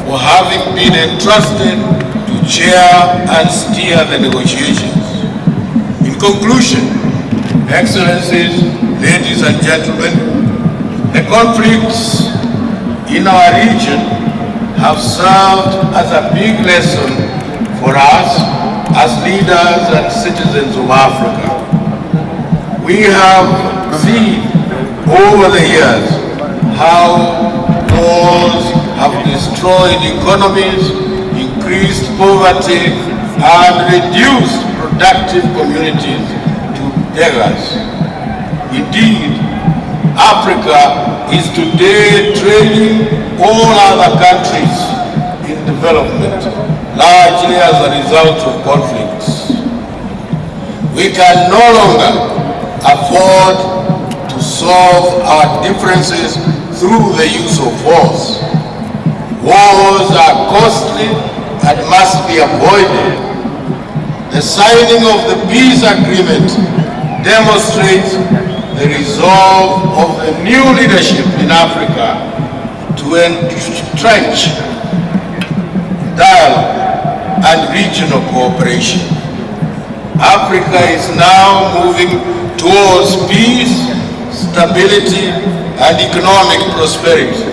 for having been entrusted to chair and steer the negotiations. In conclusion, Excellencies, ladies and gentlemen, the conflicts in our region have served as a big lesson for us as leaders and citizens of Africa. We have seen over the years how wars have destroyed economies, increased poverty, and reduced productive communities to beggars. Indeed, Africa is today trailing all other countries in development, largely as a result of conflicts. We can no longer afford to solve our differences through the use of force. Wars are costly and must be avoided. The signing of the peace agreement demonstrates the resolve of the new leadership in Africa to entrench dialogue and regional cooperation. Africa is now moving towards peace, stability, and economic prosperity.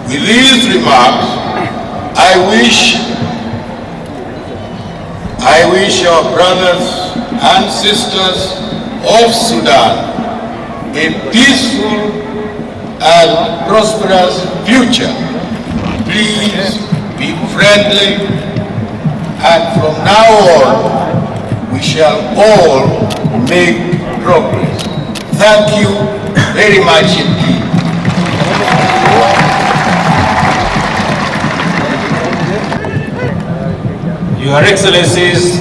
With these remarks, I wish our brothers and sisters of Sudan a peaceful and prosperous future. Please be friendly, and from now on, we shall all make progress. Thank you very much indeed. Your Excellencies,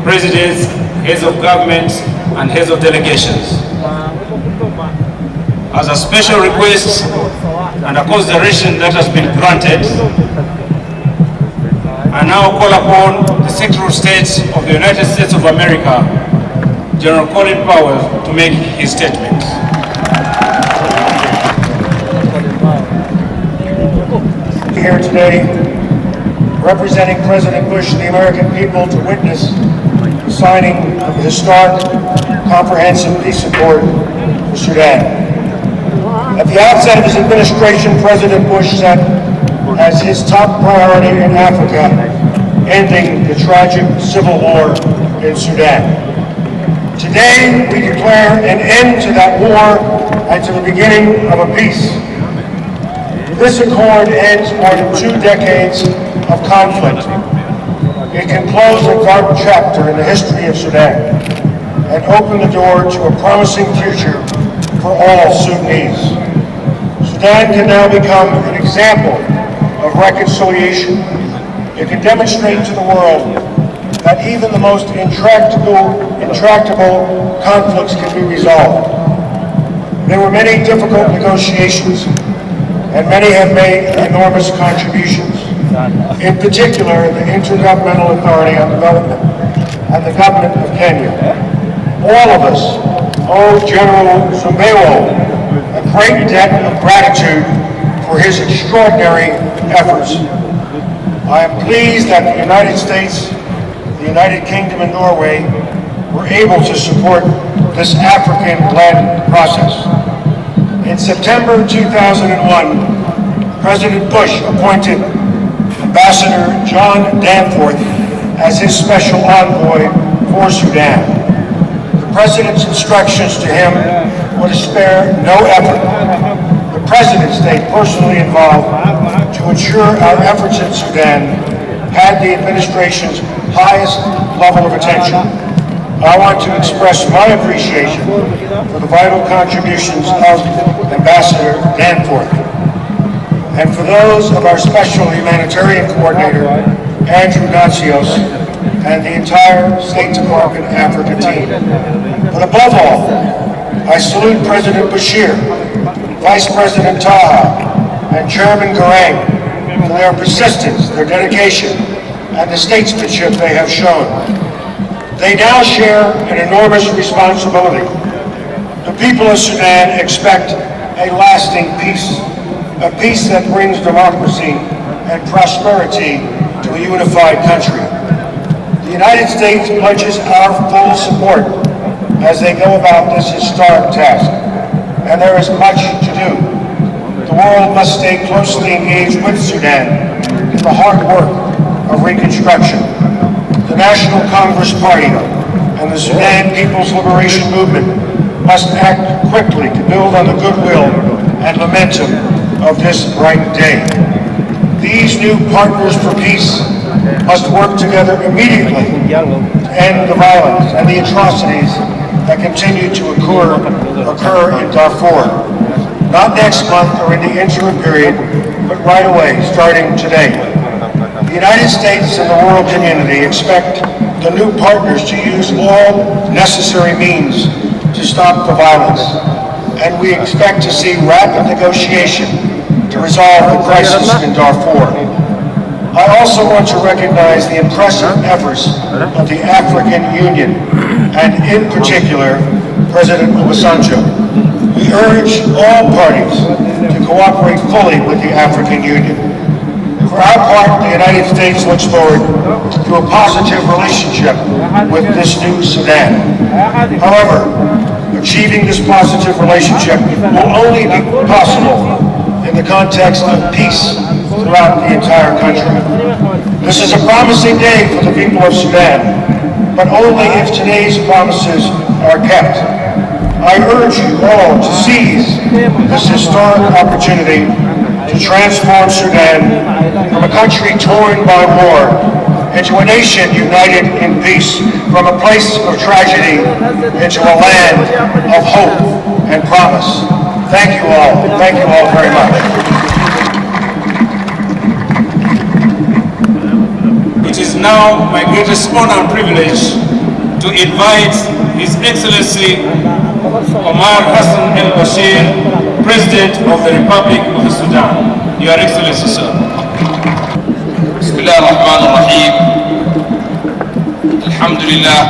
Presidents, Heads of Government, and Heads of Delegations, as a special request and a consideration that has been granted, I now call upon the Secretary of State of the United States of America, General Colin Powell, to make his statement. Here today, representing President Bush and the American people, to witness the signing of the historic comprehensive peace accord for Sudan. At the outset of his administration, President Bush set as his top priority in Africa ending the tragic civil war in Sudan. Today, we declare an end to that war and to the beginning of a peace. This accord ends more than 2 decades of conflict. It can close a dark chapter in the history of Sudan and open the door to a promising future for all Sudanese. Sudan can now become an example of reconciliation. It can demonstrate to the world that even the most intractable conflicts can be resolved. There were many difficult negotiations, and many have made enormous contributions. In particular, the Intergovernmental Authority on Development and the government of Kenya. All of us owe General Zumbewo a great debt of gratitude for his extraordinary efforts. I am pleased that the United States, the United Kingdom, and Norway were able to support this African-led process. In September 2001, President Bush appointed Ambassador John Danforth as his special envoy for Sudan. The President's instructions to him were to spare no effort. The President stayed personally involved to ensure our efforts in Sudan had the administration's highest level of attention. I want to express my appreciation for the vital contributions of Ambassador Danforth, and for those of our special humanitarian coordinator, Andrew Natsios, and the entire State Department Africa team. But above all, I salute President Bashir, Vice President Taha, and Chairman Garang for their persistence, their dedication, and the statesmanship they have shown. They now share an enormous responsibility. The people of Sudan expect a lasting peace. a peace that brings democracy and prosperity to a unified country. The United States pledges our full support as they go about this historic task, and there is much to do. The world must stay closely engaged with Sudan in the hard work of reconstruction. The National Congress Party and the Sudan People's Liberation Movement must act quickly to build on the goodwill and momentum of this bright day. These new partners for peace must work together immediately to end the violence and the atrocities that continue to occur in Darfur. Not next month or in the interim period, but right away, starting today. The United States and the world community expect the new partners to use all necessary means to stop the violence, and we expect to see rapid negotiation to resolve the crisis in Darfur. I also want to recognize the impressive efforts of the African Union, and in particular, President Obasanjo. We urge all parties to cooperate fully with the African Union. For our part, the United States looks forward to a positive relationship with this new Sudan. However, achieving this positive relationship will only be possible in the context of peace throughout the entire country. This is a promising day for the people of Sudan, but only if today's promises are kept. I urge you all to seize this historic opportunity to transform Sudan from a country torn by war into a nation united in peace, from a place of tragedy into a land of hope and promise. Thank you all. Thank you all very much. It is now my greatest honor and privilege to invite His Excellency Omar Hassan el-Bashir, President of the Republic of Sudan. Your Excellency, sir. بسم الله الرحمن الرحيم. الحمد لله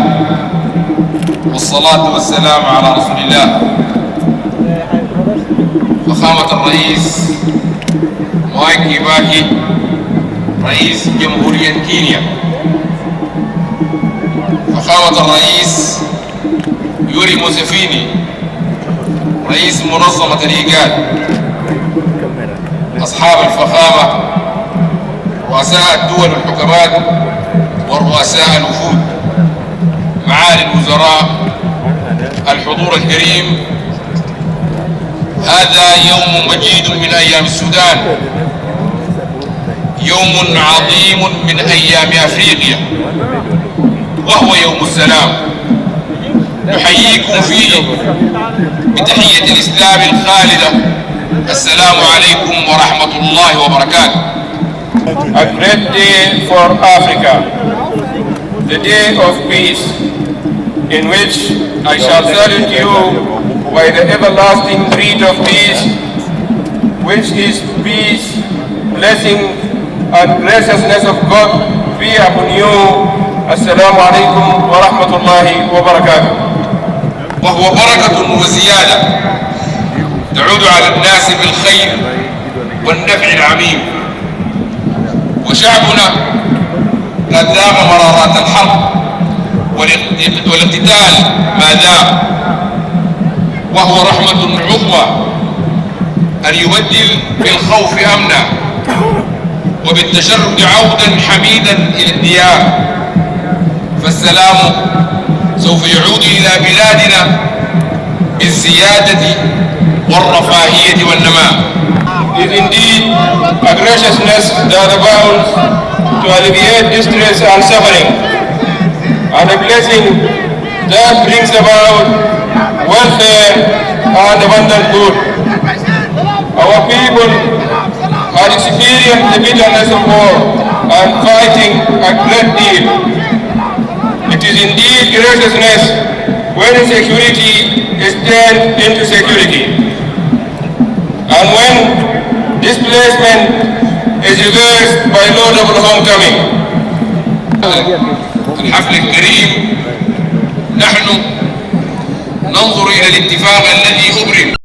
والصلاة والسلام على رسول الله. فخامة الرئيس مولاي كيباكي رئيس جمهورية كينيا، فخامة الرئيس يوري موسيفيني رئيس منظمة الإيجاد، أصحاب الفخامة رؤساء الدول والحكومات ورؤساء الوفود، معالي الوزراء، الحضور الكريم، هذا يوم مجيد من أيام السودان، يوم عظيم من أيام أفريقيا، وهو يوم السلام. نحييكم فيه بتحية الإسلام الخالدة، السلام عليكم ورحمة الله وبركاته. A great day for Africa, the day of peace, in which I shall salute you by the everlasting creed of peace, which is peace, blessing, and graciousness of God be upon you. Assalamu alaikum wa rahmatullahi wa barakatuh. وهو بركة وزيادة تعود على الناس بالخير والنفع العميم، وشعبنا قد ذاق مرارات الحرب والاقتتال ما ذاق، وهو رحمة عظمى أن يبدل بالخوف أمنا وبالتشرد عودا حميدا إلى الديار، فالسلام سوف يعود إلى بلادنا بالزيادة والرفاهية والنماء. It is indeed a graciousness that abounds to alleviate distress and suffering, and a blessing that brings about welfare and abundant good. Our people had experienced the bitterness of war and fighting a great deal. It is indeed graciousness when security is turned into security, and when displacement is reversed by laudable homecoming. الحفل الكريم نحن ننظر إلى الاتفاق الذي أبرم